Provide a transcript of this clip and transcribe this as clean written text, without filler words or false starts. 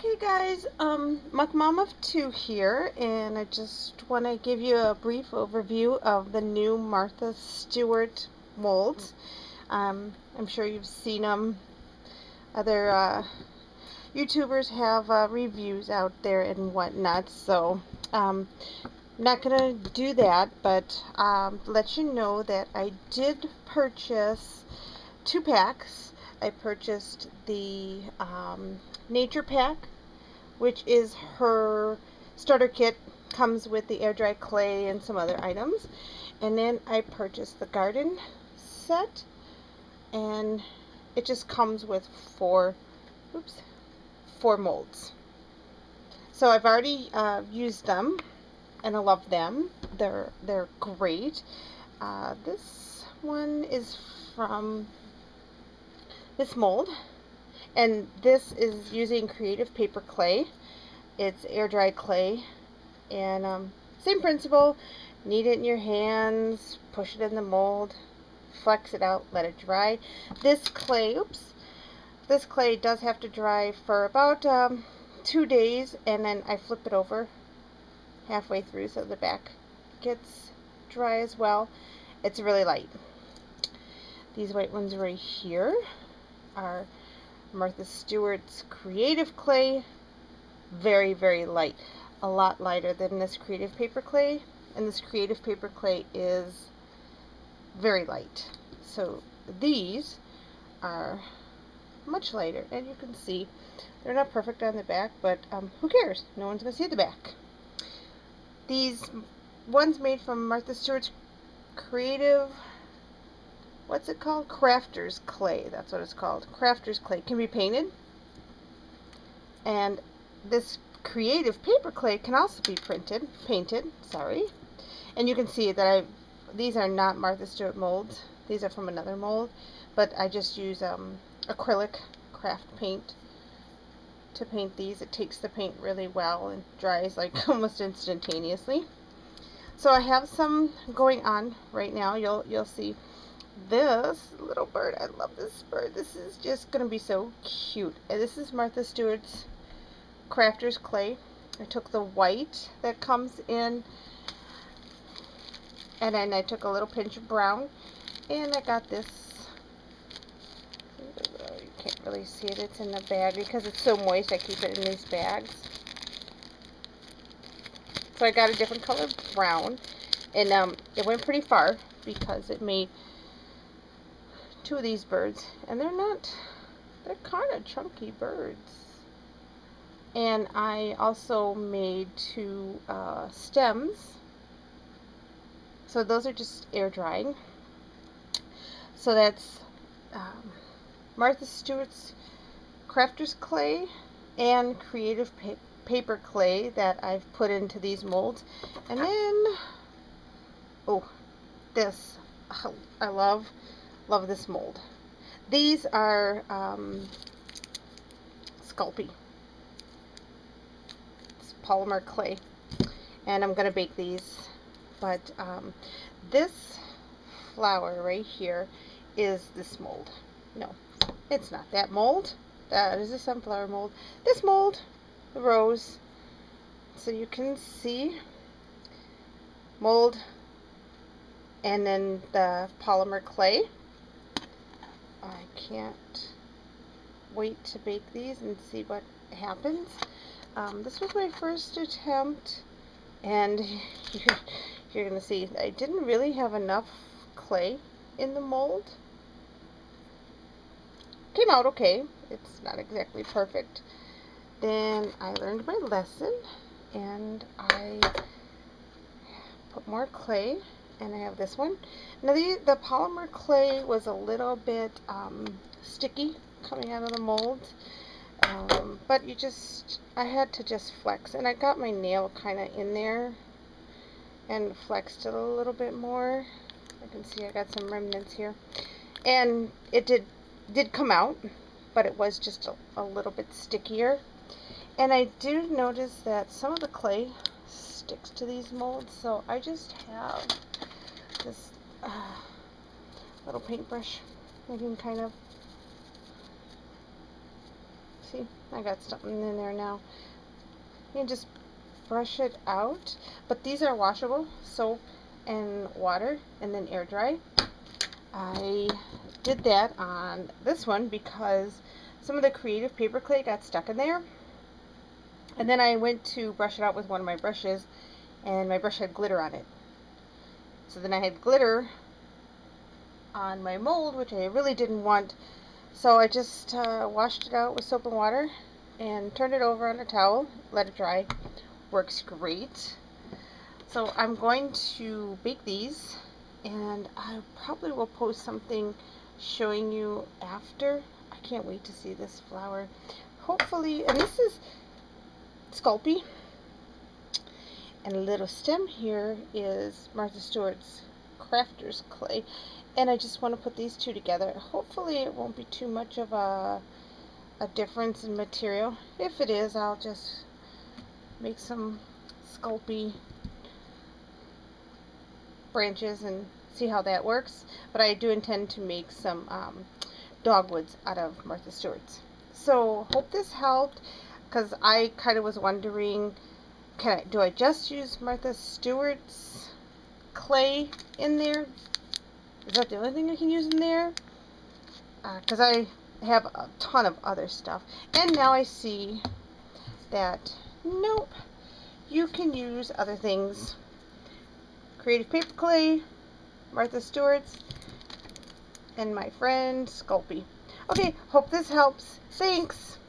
Okay guys, Muck Mom of 2 here, and I just want to give you a brief overview of the new Martha Stewart molds. I'm sure you've seen them. Other YouTubers have reviews out there and whatnot, so I'm not going to do that, but let you know that I did purchase 2 packs. I purchased the Nature Pack, which is her starter kit. Comes with the air dry clay and some other items. And then I purchased the garden set, and it just comes with four molds. So I've already used them, and I love them. They're great. This one is from this mold, and this is using creative paper clay. It's air dry clay, and same principle. Knead it in your hands, push it in the mold, flex it out, let it dry. This clay does have to dry for about 2 days, and then I flip it over halfway through so the back gets dry as well. It's really light. These white ones right here are Martha Stewart's creative clay. Very, very light. A lot lighter than this creative paper clay, and this creative paper clay is very light. So these are much lighter, and you can see they're not perfect on the back, but who cares? No one's going to see the back. These ones made from Martha Stewart's creative, what's it called? Crafter's clay. That's what it's called. Crafter's clay. Can be painted. And this creative paper clay can also be painted, sorry. And you can see that these are not Martha Stewart molds. These are from another mold, but I just use acrylic craft paint to paint these. It takes the paint really well and dries like almost instantaneously. So I have some going on right now. You'll see this little bird. I love this bird. This is just gonna be so cute. And this is Martha Stewart's Crafter's clay. I took the white that comes in, and then I took a little pinch of brown, and I got this. You can't really see it. It's in the bag because it's so moist. I keep it in these bags. So I got a different color brown, and it went pretty far because it made 2 of these birds, and they're kind of chunky birds. And I also made 2 stems. So those are just air drying. So that's Martha Stewart's Crafter's clay and creative paper clay that I've put into these molds. And then, oh, this, I love this mold. These are Sculpey. Polymer clay, and I'm gonna bake these, but this flower right here is this mold. No, it's not that mold. That is a sunflower mold. This mold, the rose. So you can see mold, and then the polymer clay. I can't wait to bake these and see what happens. This was my first attempt, and you're going to see I didn't really have enough clay in the mold. Came out okay. It's not exactly perfect. Then I learned my lesson, and I put more clay, and I have this one. Now the polymer clay was a little bit sticky coming out of the mold. But I had to just flex, and I got my nail kind of in there and flexed it a little bit more. I can see I got some remnants here, and it did come out, but it was just a little bit stickier. And I do notice that some of the clay sticks to these molds, so I just have this little paintbrush. I can kind of See, I got something in there now. You can just brush it out. But these are washable, soap and water, and then air dry. I did that on this one because some of the creative paper clay got stuck in there. And then I went to brush it out with one of my brushes, and my brush had glitter on it. So then I had glitter on my mold, which I really didn't want. So I just washed it out with soap and water and turned it over on a towel, let it dry. Works great. So I'm going to bake these, and I probably will post something showing you after. I can't wait to see this flower. Hopefully, and this is Sculpey, and a little stem here is Martha Stewart's Crafter's Clay, and I just want to put these two together. Hopefully it won't be too much of a difference in material. If it is, I'll just make some Sculpey branches and see how that works. But I do intend to make some dogwoods out of Martha Stewart's. So hope this helped, because I kind of was wondering, do I just use Martha Stewart's clay in there? Is that the only thing I can use in there? Because I have a ton of other stuff. And now I see that, nope, you can use other things. Creative paper clay, Martha Stewart's, and my friend Sculpey. Okay, hope this helps. Thanks.